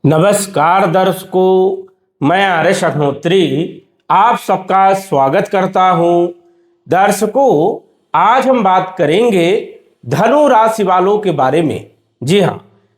नमस्कार दर्शकों, मैं आर्यश अग्निहोत्री आप सबका स्वागत करता हूं। दर्शकों, आज हम बात करेंगे धनु राशि वालों के बारे में। जी हां,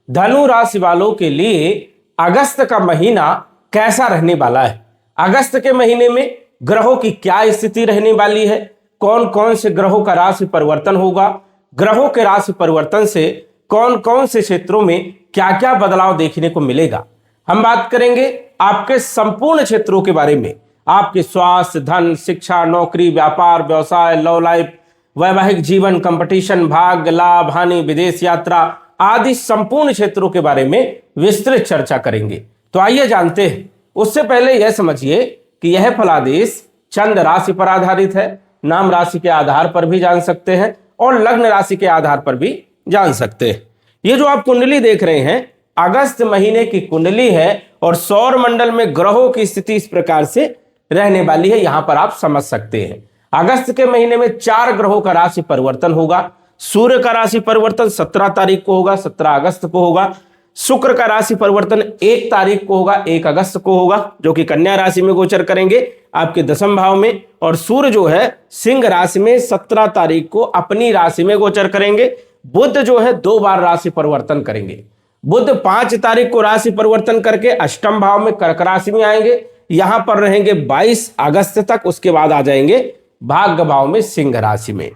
धनु राशि वालों के लिए अगस्त का महीना कैसा रहने वाला है। अगस्त के महीने में ग्रहों की क्या स्थिति रहने वाली है, कौन कौन से ग्रहों का राशि परिवर्तन होगा, ग्रहों के राशि परिवर्तन से कौन कौन से क्षेत्रों में क्या क्या बदलाव देखने को मिलेगा। हम बात करेंगे आपके संपूर्ण क्षेत्रों के बारे में, आपके स्वास्थ्य, धन, शिक्षा, नौकरी, व्यापार, व्यवसाय, लव लाइफ, वैवाहिक जीवन, कंपटीशन, भाग्य, लाभ, हानि, विदेश यात्रा आदि संपूर्ण क्षेत्रों के बारे में विस्तृत चर्चा करेंगे। तो आइए जानते हैं। उससे पहले यह समझिए कि यह फलादेश चंद्र राशि पर आधारित है। नाम राशि के आधार पर भी जान सकते हैं और लग्न राशि के आधार पर भी जान सकते हैं। ये जो आप कुंडली देख रहे हैं अगस्त महीने की कुंडली है और सौर मंडल में ग्रहों की स्थिति इस प्रकार से रहने वाली है, यहां पर आप समझ सकते हैं। अगस्त के महीने में 4 ग्रहों का राशि परिवर्तन होगा। सूर्य का राशि परिवर्तन 17 तारीख को होगा, 17 अगस्त को होगा। शुक्र का राशि परिवर्तन 1 तारीख को होगा, 1 अगस्त को होगा, जो कि कन्या राशि में गोचर करेंगे आपके 10वें भाव में। और सूर्य जो है सिंह राशि में 17 तारीख को अपनी राशि में गोचर करेंगे। बुध जो है 2 बार राशि परिवर्तन करेंगे। बुध 5 तारीख को राशि परिवर्तन करके अष्टम भाव में कर्क राशि में आएंगे, यहां पर रहेंगे 22 अगस्त तक। उसके बाद आ जाएंगे भाग्य भाव में सिंह राशि में।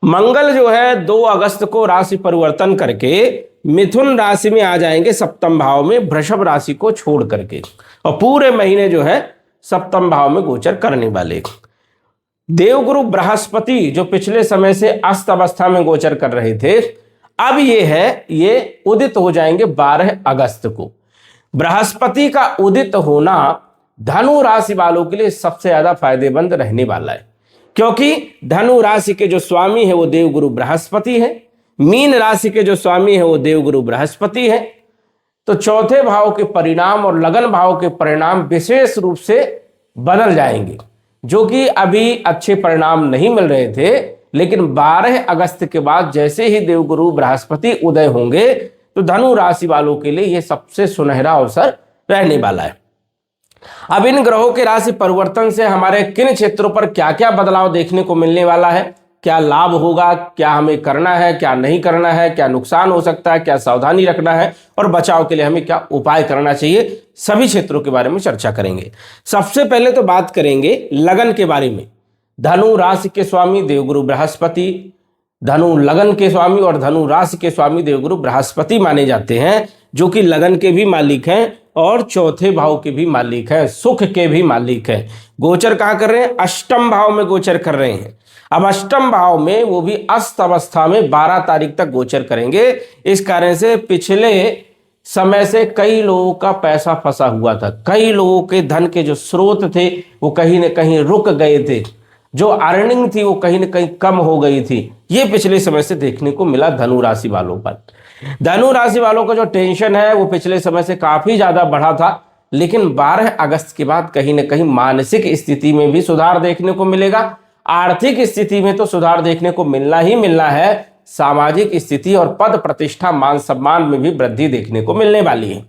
मंगल जो है 2 अगस्त को राशि परिवर्तन करके मिथुन राशि में आ जाएंगे, सप्तम भाव में वृषभ राशि को छोड़ करके, और पूरे महीने जो है सप्तम भाव में गोचर करने वाले। देवगुरु बृहस्पति जो पिछले समय से अस्त अवस्था में गोचर कर रहे थे, अब ये उदित हो जाएंगे 12 अगस्त को। बृहस्पति का उदित होना धनु राशि वालों के लिए सबसे ज्यादा फायदेमंद रहने वाला है, क्योंकि धनु राशि के जो स्वामी है वो देवगुरु बृहस्पति है, मीन राशि के जो स्वामी है वो देवगुरु बृहस्पति है। तो चौथे भाव के परिणाम और लगन भाव के परिणाम विशेष रूप से बदल जाएंगे, जो कि अभी अच्छे परिणाम नहीं मिल रहे थे। लेकिन 12 अगस्त के बाद जैसे ही देवगुरु बृहस्पति उदय होंगे तो धनु राशि वालों के लिए यह सबसे सुनहरा अवसर रहने वाला है। अब इन ग्रहों के राशि परिवर्तन से हमारे किन क्षेत्रों पर क्या क्या बदलाव देखने को मिलने वाला है, क्या लाभ होगा, क्या हमें करना है, क्या नहीं करना है, क्या नुकसान हो सकता है, क्या सावधानी रखना है और बचाव के लिए हमें क्या उपाय करना चाहिए, सभी क्षेत्रों के बारे में चर्चा करेंगे। सबसे पहले तो बात करेंगे लगन के बारे में। धनु राशि के स्वामी देवगुरु बृहस्पति, धनु लगन के स्वामी और धनु राशि के स्वामी देवगुरु बृहस्पति माने जाते हैं, जो कि लगन के भी मालिक हैं और चौथे भाव के भी मालिक हैं, सुख के भी मालिक हैं। गोचर कहां कर रहे हैं? अष्टम भाव में गोचर कर रहे हैं। अब अष्टम भाव में वो भी अस्त अवस्था में 12 तारीख तक गोचर करेंगे। इस कारण से पिछले समय से कई लोगों का पैसा फंसा हुआ था, कई लोगों के धन के जो स्रोत थे वो कहीं ना कहीं रुक गए थे, जो अर्निंग थी वो कहीं ना कहीं कम हो गई थी। ये पिछले समय से देखने को मिला धनु राशि वालों पर। धनु राशि वालों का जो टेंशन है वो पिछले समय से काफी ज्यादा बढ़ा था, लेकिन 12 अगस्त के बाद कहीं ना कहीं मानसिक स्थिति में भी सुधार देखने को मिलेगा। आर्थिक स्थिति में तो सुधार देखने को मिलना ही मिलना है, सामाजिक स्थिति और पद प्रतिष्ठा मान सम्मान में भी वृद्धि देखने को मिलने वाली है।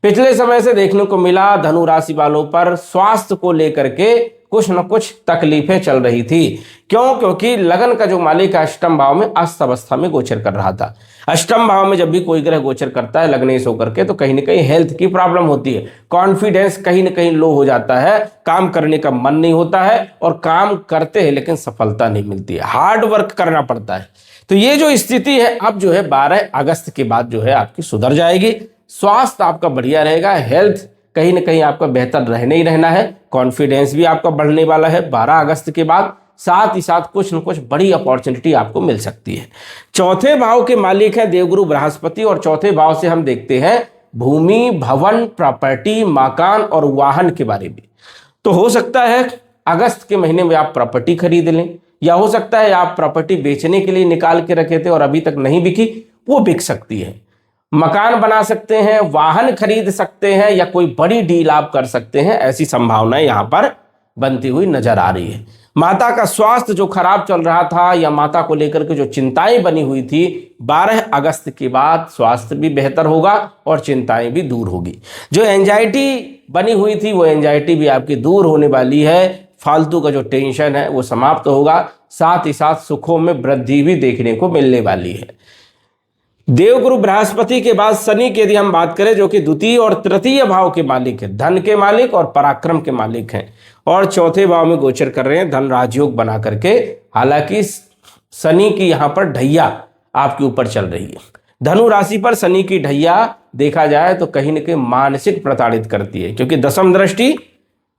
पिछले समय से देखने को मिला धनु राशि वालों पर स्वास्थ्य को लेकर के कुछ न कुछ तकलीफें चल रही थी। क्यों? क्योंकि लगन का जो मालिक अष्टम भाव में अस्त अवस्था में गोचर कर रहा था। अष्टम भाव में जब भी कोई ग्रह गोचर करता है लग्नेश होकर के, तो कहीं ना कहीं हेल्थ की प्रॉब्लम होती है, कॉन्फिडेंस कहीं ना कहीं लो हो जाता है, काम करने का मन नहीं होता है और काम करते हैं लेकिन सफलता नहीं मिलती है, हार्ड वर्क करना पड़ता है। तो ये जो स्थिति है अब जो है 12 अगस्त के बाद जो है आपकी सुधर जाएगी। स्वास्थ्य आपका बढ़िया रहेगा, हेल्थ कहीं ना कहीं आपका बेहतर रहने ही रहना है, कॉन्फिडेंस भी आपका बढ़ने वाला है 12 अगस्त के बाद। साथ ही साथ कुछ न कुछ बड़ी अपॉर्चुनिटी आपको मिल सकती है। चौथे भाव के मालिक है देवगुरु बृहस्पति और चौथे भाव से हम देखते हैं भूमि, भवन, प्रॉपर्टी, मकान और वाहन के बारे में। तो हो सकता है अगस्त के महीने में आप प्रॉपर्टी खरीद लें, या हो सकता है आप प्रॉपर्टी बेचने के लिए निकाल के रखे थे और अभी तक नहीं बिकी, वो बिक सकती है। मकान बना सकते हैं, वाहन खरीद सकते हैं, या कोई बड़ी डील आप कर सकते हैं। ऐसी संभावनाएं यहां पर बनती हुई नजर आ रही है। माता का स्वास्थ्य जो खराब चल रहा था या माता को लेकर के जो चिंताएं बनी हुई थी, 12 अगस्त के बाद स्वास्थ्य भी बेहतर होगा और चिंताएं भी दूर होगी। जो एंजाइटी बनी हुई थी वो एंजाइटी भी आपकी दूर होने वाली है। फालतू का जो टेंशन है वो समाप्त होगा, साथ ही साथ सुखों में वृद्धि भी देखने को मिलने वाली है। देवगुरु बृहस्पति के बाद शनि की यदि हम बात करें, जो कि द्वितीय और तृतीय भाव के मालिक है, धन के मालिक और पराक्रम के मालिक हैं, और चौथे भाव में गोचर कर रहे हैं धन राजयोग बना करके। हालांकि शनि की यहां पर ढैया आपके ऊपर चल रही है। धनु राशि पर शनि की ढैया देखा जाए तो कहीं न कहीं मानसिक प्रताड़ित करती है, क्योंकि दशम दृष्टि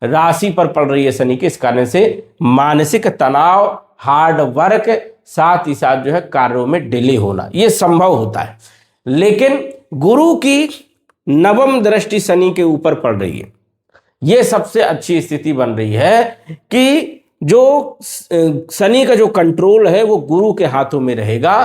राशि पर पड़ रही है शनि के। इस कारण से मानसिक तनाव, हार्ड वर्क, साथ ही साथ जो है कार्यों में डिले होना, ये संभव होता है। लेकिन गुरु की नवम दृष्टि शनि के ऊपर पड़ रही है, ये सबसे अच्छी स्थिति बन रही है कि जो शनि का जो कंट्रोल है वो गुरु के हाथों में रहेगा,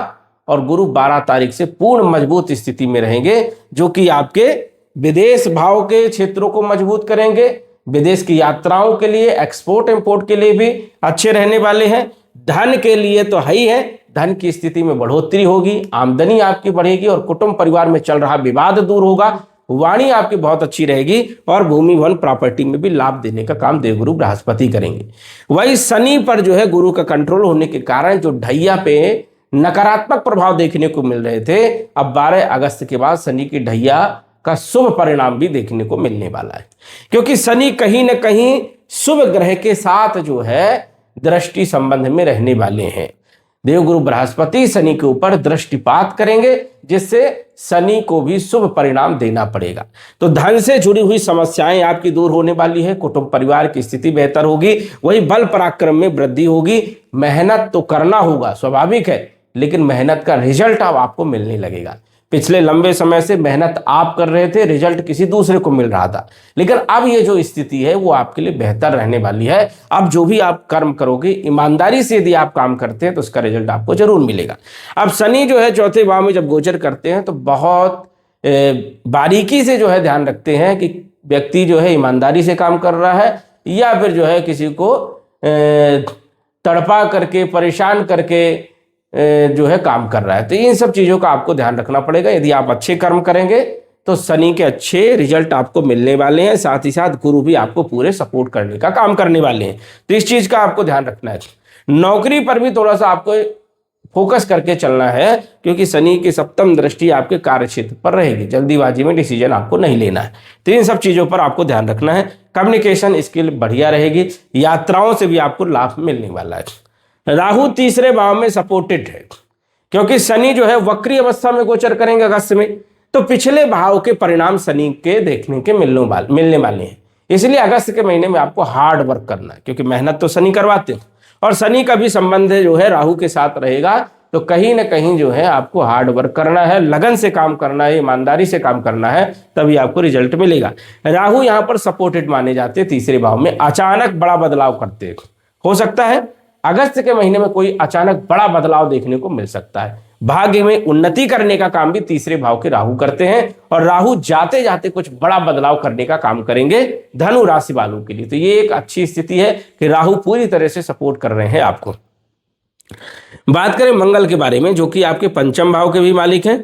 और गुरु 12 तारीख से पूर्ण मजबूत स्थिति में रहेंगे, जो कि आपके विदेश भाव के क्षेत्रों को मजबूत करेंगे। विदेश की यात्राओं के लिए, एक्सपोर्ट इंपोर्ट के लिए भी अच्छे रहने वाले हैं। धन के लिए तो है ही है, धन की स्थिति में बढ़ोतरी होगी, आमदनी आपकी बढ़ेगी, और कुटुंब परिवार में चल रहा विवाद दूर होगा। वाणी आपकी बहुत अच्छी रहेगी, और भूमि भवन प्रॉपर्टी में भी लाभ देने का काम देवगुरु बृहस्पति करेंगे। वही शनि पर जो है गुरु का कंट्रोल होने के कारण जो ढैया पे नकारात्मक प्रभाव देखने को मिल रहे थे, अब 12 अगस्त के बाद शनि की ढैया का शुभ परिणाम भी देखने को मिलने वाला है, क्योंकि शनि कहीं ना कहीं शुभ ग्रह के साथ जो है दृष्टि संबंध में रहने वाले हैं। देवगुरु बृहस्पति शनि के ऊपर दृष्टिपात करेंगे, जिससे शनि को भी शुभ परिणाम देना पड़ेगा। तो धन से जुड़ी हुई समस्याएं आपकी दूर होने वाली है, कुटुंब परिवार की स्थिति बेहतर होगी, वही बल पराक्रम में वृद्धि होगी। मेहनत तो करना होगा, स्वाभाविक है, लेकिन मेहनत का रिजल्ट अब आपको मिलने लगेगा। पिछले लंबे समय से मेहनत आप कर रहे थे, रिजल्ट किसी दूसरे को मिल रहा था, लेकिन अब ये जो स्थिति है वो आपके लिए बेहतर रहने वाली है। अब जो भी आप कर्म करोगे, ईमानदारी से यदि आप काम करते हैं तो उसका रिजल्ट आपको जरूर मिलेगा। अब शनि जो है चौथे भाव में जब गोचर करते हैं तो बहुत बारीकी से जो है ध्यान रखते हैं कि व्यक्ति जो है ईमानदारी से काम कर रहा है या फिर जो है किसी को तड़पा करके, परेशान करके जो है काम कर रहा है। तो इन सब चीजों का आपको ध्यान रखना पड़ेगा। यदि आप अच्छे कर्म करेंगे तो शनि के अच्छे रिजल्ट आपको मिलने वाले हैं, साथ ही साथ गुरु भी आपको पूरे सपोर्ट करने का काम करने वाले हैं। तो इस चीज का आपको ध्यान रखना है। नौकरी पर भी थोड़ा सा आपको फोकस करके चलना है, क्योंकि शनि की सप्तम दृष्टि आपके कार्य क्षेत्र पर रहेगी। जल्दीबाजी में डिसीजन आपको नहीं लेना है, तो इन सब चीजों पर आपको ध्यान रखना है। कम्युनिकेशन स्किल बढ़िया रहेगी, यात्राओं से भी आपको लाभ मिलने वाला है। राहु तीसरे भाव में सपोर्टेड है, क्योंकि शनि जो है वक्री अवस्था में गोचर करेंगे अगस्त में, तो पिछले भाव के परिणाम शनि के देखने के मिलने वाले हैं। इसलिए अगस्त के महीने में आपको हार्ड वर्क करना है, क्योंकि मेहनत तो शनि करवाते हैं, और शनि का भी संबंध जो है राहु के साथ रहेगा। तो कहीं ना कहीं जो है आपको हार्ड वर्क करना है, लगन से काम करना है, ईमानदारी से काम करना है, तभी आपको रिजल्ट मिलेगा। राहु यहाँ पर सपोर्टेड माने जाते हैं तीसरे भाव में। अचानक बड़ा बदलाव करते हैं, हो सकता है अगस्त के महीने में कोई अचानक बड़ा बदलाव देखने को मिल सकता है। भाग्य में उन्नति करने का काम भी तीसरे भाव के राहु करते हैं, और राहु जाते जाते कुछ बड़ा बदलाव करने का काम करेंगे धनु राशि वालों के लिए। तो ये एक अच्छी स्थिति है कि राहु पूरी तरह से सपोर्ट कर रहे हैं आपको। बात करें मंगल के बारे में, जो कि आपके पंचम भाव के भी मालिक हैं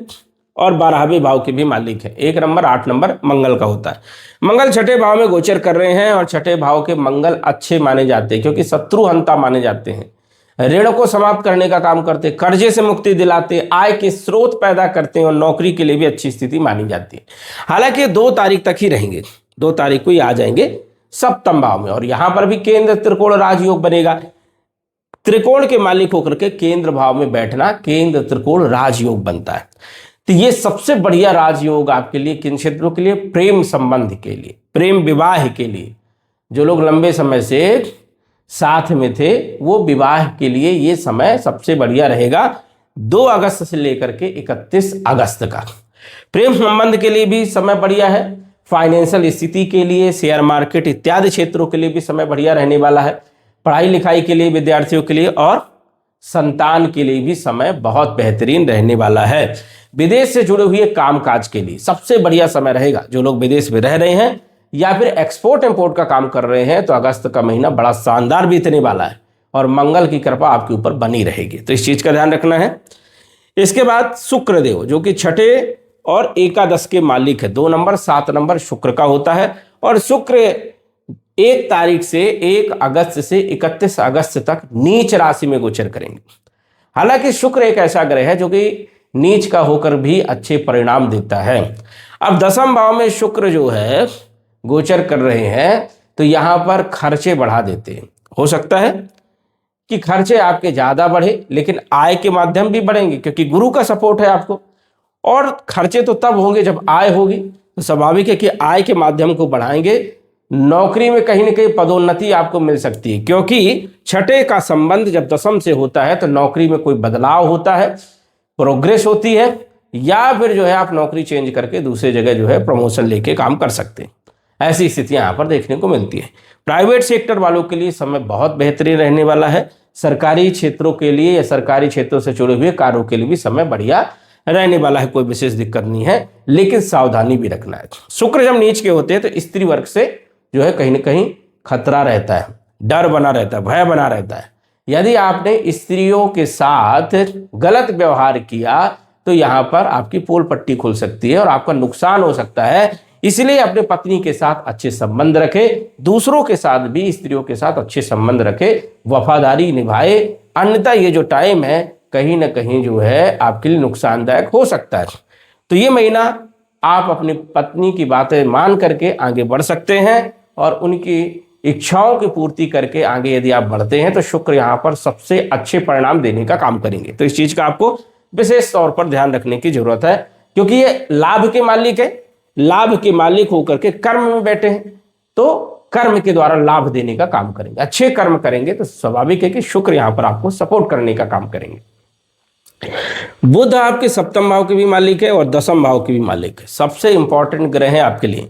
और 12वें भाव के भी मालिक है। 1 नंबर 8 नंबर मंगल का होता है। मंगल छठे भाव में गोचर कर रहे हैं, और छठे भाव के मंगल अच्छे माने जाते हैं, क्योंकि शत्रुहंता माने जाते हैं। ऋण को समाप्त करने का काम करते हैं, कर्जे से मुक्ति दिलाते, आय के स्रोत पैदा करते हैं, और नौकरी के लिए भी अच्छी स्थिति मानी जाती है। हालांकि 2 तारीख तक ही रहेंगे, 2 तारीख को ही आ जाएंगे सप्तम भाव में, और यहां पर भी केंद्र त्रिकोण राजयोग बनेगा। त्रिकोण के मालिक होकर के केंद्र भाव में बैठना केंद्र त्रिकोण राजयोग बनता है। तो ये सबसे बढ़िया राजयोग आपके लिए किन क्षेत्रों के लिए? प्रेम संबंध के लिए, प्रेम विवाह के लिए। जो लोग लंबे समय से साथ में थे वो विवाह के लिए ये समय सबसे बढ़िया रहेगा, 2 अगस्त से लेकर के 31 अगस्त का। प्रेम संबंध के लिए भी समय बढ़िया है, फाइनेंशियल स्थिति के लिए, शेयर मार्केट इत्यादि क्षेत्रों के लिए भी समय बढ़िया रहने वाला है। पढ़ाई लिखाई के लिए, विद्यार्थियों के लिए और संतान के लिए भी समय बहुत बेहतरीन रहने वाला है। विदेश से जुड़े हुए कामकाज के लिए सबसे बढ़िया समय रहेगा। जो लोग विदेश में रह रहे हैं या फिर एक्सपोर्ट इंपोर्ट का काम कर रहे हैं, तो अगस्त का महीना बड़ा शानदार बीतने वाला है। और मंगल की कृपा आपके ऊपर बनी रहेगी, तो इस चीज का ध्यान रखना है। इसके बाद शुक्रदेव जो कि छठे और एकादश के मालिक है, 2 नंबर 7 नंबर शुक्र का होता है। और शुक्र 1 तारीख से 1 अगस्त से 31 अगस्त तक नीच राशि में गोचर करेंगे। हालांकि शुक्र एक ऐसा ग्रह है जो कि नीच का होकर भी अच्छे परिणाम देता है। अब 10वें भाव में शुक्र जो है गोचर कर रहे हैं, तो यहां पर खर्चे बढ़ा देते हैं। हो सकता है कि खर्चे आपके ज्यादा बढ़े, लेकिन आय के माध्यम भी बढ़ेंगे, क्योंकि गुरु का सपोर्ट है आपको। और खर्चे तो तब होंगे जब आय होगी, तो स्वाभाविक है कि आय के माध्यम को बढ़ाएंगे। नौकरी में कहीं ना कहीं पदोन्नति आपको मिल सकती है, क्योंकि छठे का संबंध जब 10वें से होता है तो नौकरी में कोई बदलाव होता है, प्रोग्रेस होती है, या फिर जो है आप नौकरी चेंज करके दूसरी जगह जो है प्रमोशन लेके काम कर सकते हैं। ऐसी स्थितियां यहाँ पर देखने को मिलती है। प्राइवेट सेक्टर वालों के लिए समय बहुत बेहतरीन रहने वाला है। सरकारी क्षेत्रों के लिए या सरकारी क्षेत्रों से जुड़े हुए कार्यों के लिए भी समय बढ़िया रहने वाला है, कोई विशेष दिक्कत नहीं है, लेकिन सावधानी भी रखना है। शुक्र जब नीच के होते हैं तो स्त्री वर्ग से जो है कहीं ना कहीं खतरा रहता है, डर बना रहता है, भय बना रहता है। यदि आपने स्त्रियों के साथ गलत व्यवहार किया तो यहां पर आपकी पोल पट्टी खुल सकती है और आपका नुकसान हो सकता है। इसलिए अपने पत्नी के साथ अच्छे संबंध रखे, दूसरों के साथ भी स्त्रियों के साथ अच्छे संबंध रखे, वफादारी निभाए, अन्यथा ये जो टाइम है कहीं ना कहीं जो है आपके लिए नुकसानदायक हो सकता है। तो ये महीना आप अपनी पत्नी की बातें मान करके आगे बढ़ सकते हैं और उनकी इच्छाओं की पूर्ति करके आगे यदि आप बढ़ते हैं तो शुक्र यहाँ पर सबसे अच्छे परिणाम देने का काम करेंगे। तो इस चीज का आपको विशेष तौर पर ध्यान रखने की जरूरत है, क्योंकि ये लाभ के मालिक है। लाभ के मालिक होकर के कर्म में बैठे हैं, तो कर्म के द्वारा लाभ देने का काम करेंगे। अच्छे कर्म करेंगे तो स्वाभाविक है कि शुक्र यहाँ पर आपको सपोर्ट करने का काम करेंगे। बुध आपके 7वें भाव के भी मालिक है और 10वें भाव के भी मालिक है। सबसे इंपॉर्टेंट ग्रह है आपके लिए।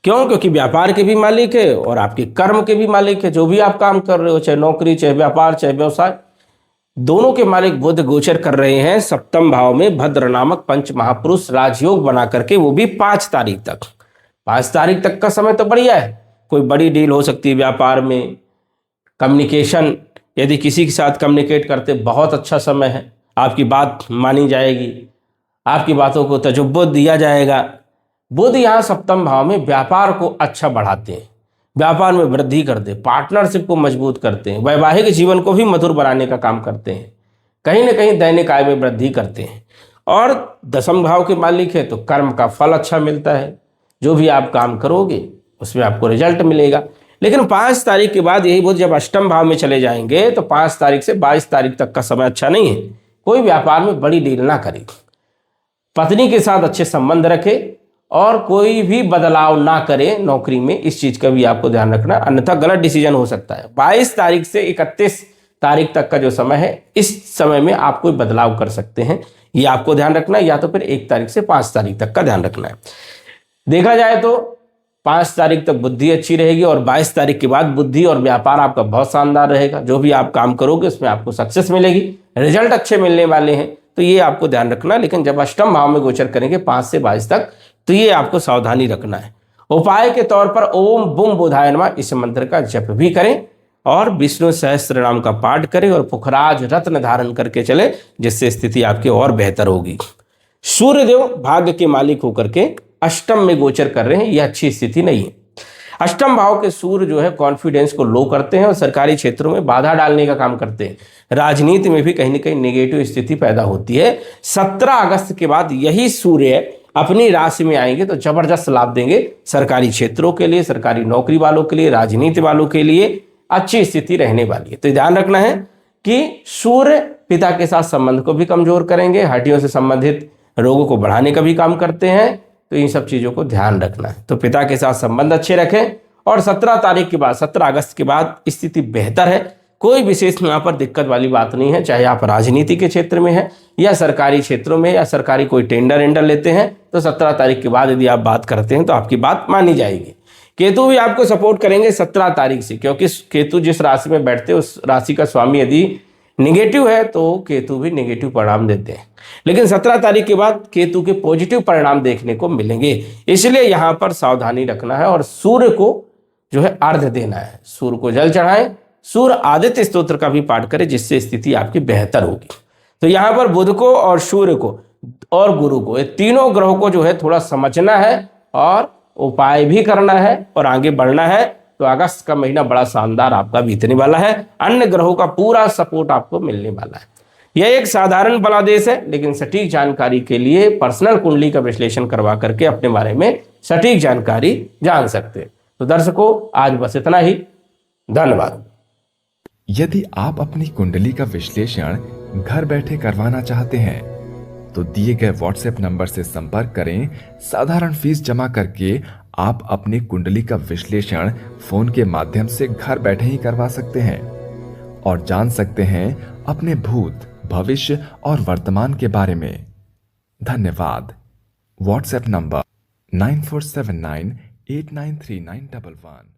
क्यों? क्योंकि व्यापार के भी मालिक है और आपके कर्म के भी मालिक है। जो भी आप काम कर रहे हो, चाहे नौकरी, चाहे व्यापार, चाहे व्यवसाय, दोनों के मालिक बुध गोचर कर रहे हैं 7वें भाव में भद्र नामक पंच महापुरुष राजयोग बना करके, वो भी 5 तारीख तक। 5 तारीख तक का समय तो बढ़िया है। कोई बड़ी डील हो सकती है व्यापार में, कम्युनिकेशन, यदि किसी के साथ कम्युनिकेट करते बहुत अच्छा समय है। आपकी बात मानी जाएगी, आपकी बातों को तजुब्बो दिया जाएगा। बुध यहाँ 7वें भाव में व्यापार को अच्छा बढ़ाते हैं, व्यापार में वृद्धि करते हैं, पार्टनरशिप को मजबूत करते हैं, वैवाहिक जीवन को भी मधुर बनाने का काम करते हैं, कहीं ना कहीं दैनिक आय में वृद्धि करते हैं। और 10वें भाव के मालिक है तो कर्म का फल अच्छा मिलता है। जो भी आप काम करोगे उसमें आपको रिजल्ट मिलेगा। लेकिन 5 तारीख के बाद यही बुध जब 8वें भाव में चले जाएंगे तो 5 तारीख से 22 तारीख तक का समय अच्छा नहीं है। कोई व्यापार में बड़ी डील ना करे, पत्नी के साथ अच्छे संबंध रखे और कोई भी बदलाव ना करे नौकरी में, इस चीज का भी आपको ध्यान रखना, अन्यथा गलत डिसीजन हो सकता है। 22 तारीख से 31 तारीख तक का जो समय है, इस समय में आप कोई बदलाव कर सकते हैं, ये आपको ध्यान रखना है। या तो फिर 1 तारीख से 5 तारीख तक का ध्यान रखना है। देखा जाए तो 5 तारीख तक बुद्धि अच्छी रहेगी और 22 तारीख के बाद बुद्धि और व्यापार आपका बहुत शानदार रहेगा। जो भी आप काम करोगे उसमें आपको सक्सेस मिलेगी, रिजल्ट अच्छे मिलने वाले हैं, तो ये आपको ध्यान रखना। लेकिन जब 8वें भाव में गोचर करेंगे 5 से 22 तक, तो ये आपको सावधानी रखना है। उपाय के तौर पर ओम बुम बुधाय नमः इस मंत्र का जप भी करें और विष्णु सहस्त्र नाम का पाठ करें और पुखराज रत्न धारण करके चले, जिससे स्थिति आपकी और बेहतर होगी। सूर्यदेव भाग्य के मालिक होकर के 8वें में गोचर कर रहे हैं, यह अच्छी स्थिति नहीं है। 8वें भाव के सूर्य जो है कॉन्फिडेंस को लो करते हैं और सरकारी क्षेत्रों में बाधा डालने का काम करते हैं। राजनीति में भी कहीं ना कहीं नेगेटिव स्थिति पैदा होती है। 17 अगस्त के बाद यही सूर्य अपनी राशि में आएंगे तो जबरदस्त लाभ देंगे सरकारी क्षेत्रों के लिए, सरकारी नौकरी वालों के लिए, राजनीति वालों के लिए अच्छी स्थिति रहने वाली है। तो ध्यान रखना है कि सूर्य पिता के साथ संबंध को भी कमजोर करेंगे, हड्डियों से संबंधित रोगों को बढ़ाने का भी काम करते हैं, तो इन सब चीजों को ध्यान रखना है। तो पिता के साथ संबंध अच्छे रखें और 17 तारीख के बाद, 17 अगस्त के बाद स्थिति बेहतर है। कोई विशेष यहाँ पर दिक्कत वाली बात नहीं है, चाहे आप राजनीति के क्षेत्र में हैं या सरकारी क्षेत्रों में या सरकारी कोई टेंडर लेते हैं, तो 17 तारीख के बाद यदि आप बात करते हैं तो आपकी बात मानी जाएगी। केतु भी आपको सपोर्ट करेंगे 17 तारीख से, क्योंकि केतु जिस राशि में बैठते हैं उस राशि का स्वामी यदि निगेटिव है तो केतु भी निगेटिव परिणाम देते हैं। लेकिन 17 तारीख के बाद केतु के पॉजिटिव परिणाम देखने को मिलेंगे, इसलिए यहाँ पर सावधानी रखना है और सूर्य को जो है अर्घ देना है। सूर्य को जल चढ़ाएं, सूर्य आदित्य स्तोत्र का भी पाठ करें, जिससे स्थिति आपकी बेहतर होगी। तो यहाँ पर बुध को और सूर्य को और गुरु को, ये तीनों ग्रहों को जो है थोड़ा समझना है और उपाय भी करना है और आगे बढ़ना है। तो अगस्त का महीना बड़ा शानदार आपका बीतने वाला है, अन्य ग्रहों का पूरा सपोर्ट आपको मिलने वाला है। यह एक साधारण फलादेश है, लेकिन सटीक जानकारी के लिए पर्सनल कुंडली का विश्लेषण करवा करके अपने बारे में सटीक जानकारी जान सकते हैं। तो दर्शकों, आज बस इतना ही। धन्यवाद। यदि आप अपनी कुंडली का विश्लेषण घर बैठे करवाना चाहते हैं तो दिए गए व्हाट्सएप नंबर से संपर्क करें। साधारण फीस जमा करके आप अपनी कुंडली का विश्लेषण फोन के माध्यम से घर बैठे ही करवा सकते हैं और जान सकते हैं अपने भूत, भविष्य और वर्तमान के बारे में। धन्यवाद। WhatsApp number 9479893911।